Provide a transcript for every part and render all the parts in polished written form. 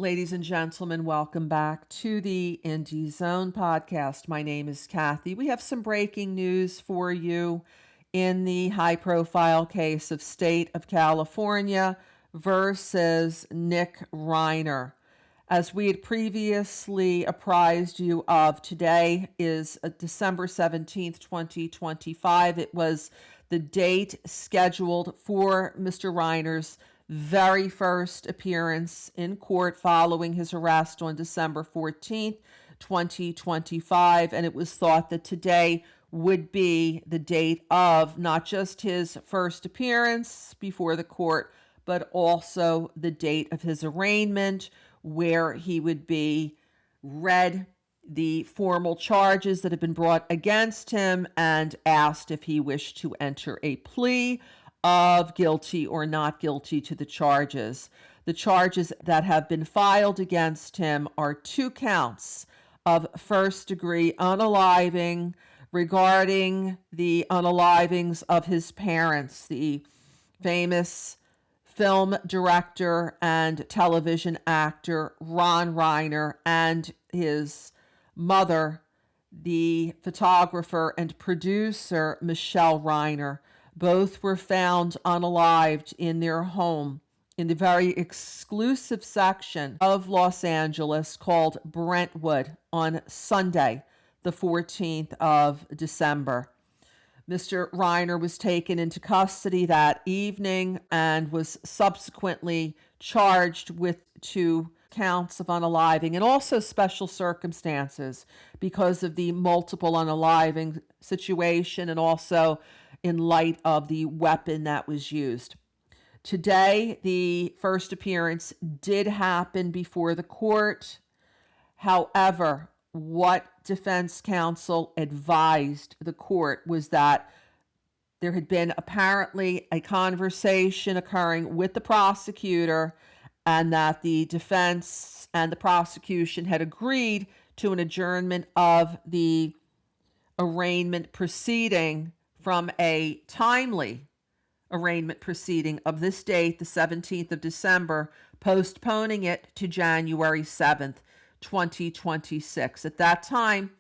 Ladies and gentlemen, welcome back to the Indie Zone podcast. My name is Kathy. We have some breaking news for you in the high-profile case of State of California versus Nick Reiner. As we had previously apprised you of, today is December 17th, 2025. It was the date scheduled for Mr. Reiner's very first appearance in court following his arrest on December 14th, 2025. And it was thought that today would be the date of not just his first appearance before the court, but also the date of his arraignment, where he would be read the formal charges that have been brought against him and asked if he wished to enter a plea of guilty or not guilty to the charges. The charges that have been filed against him are 2 counts of first-degree unaliving regarding the unalivings of his parents, the famous film director and television actor Rob Reiner, and his mother, the photographer and producer Michele Reiner. Both were found unalived in their home in the very exclusive section of Los Angeles called Brentwood on Sunday, the 14th of December. Mr. Reiner was taken into custody that evening and was subsequently charged with 2 counts of unaliving and also special circumstances because of the multiple unaliving situation and also in light of the weapon that was used. Today, the first appearance did happen before the court. However, what defense counsel advised the court was that there had been apparently a conversation occurring with the prosecutor and that the defense and the prosecution had agreed to an adjournment of the arraignment proceeding from a timely arraignment proceeding of this date, the 17th of December, postponing it to January 7th, 2026. At that time,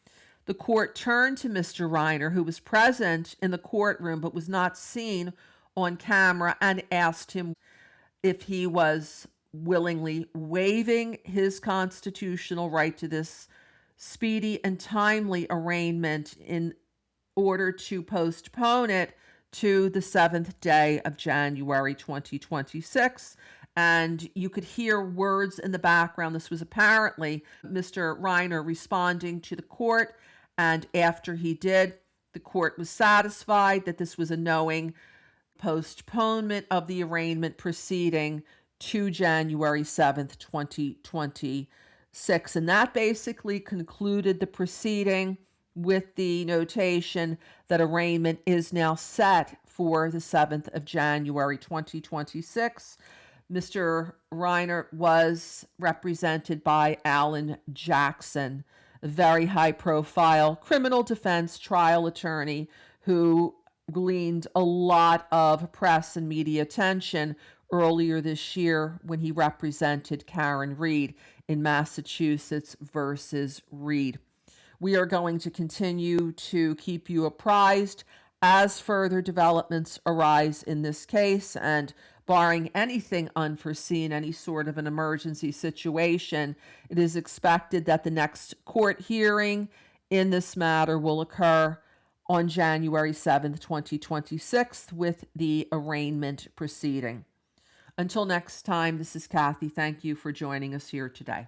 the court turned to Mr. Reiner, who was present in the courtroom but was not seen on camera, and asked him if he was willingly waiving his constitutional right to this speedy and timely arraignment in order to postpone it to the 7th day of January 2026. And you could hear words in the background. This was apparently Mr. Reiner responding to the court. And after he did, the court was satisfied that this was a knowing postponement of the arraignment proceeding to January 7th, 2026. And that basically concluded the proceeding with the notation that arraignment is now set for the 7th of January, 2026. Mr. Reiner was represented by Alan Jackson, a very high-profile criminal defense trial attorney who gleaned a lot of press and media attention earlier this year when he represented Karen Reed in Massachusetts versus Reed. We are going to continue to keep you apprised as further developments arise in this case, and barring anything unforeseen, any sort of an emergency situation, it is expected that the next court hearing in this matter will occur on January 7th, 2026, with the arraignment proceeding. Until next time, this is Kathy. Thank you for joining us here today.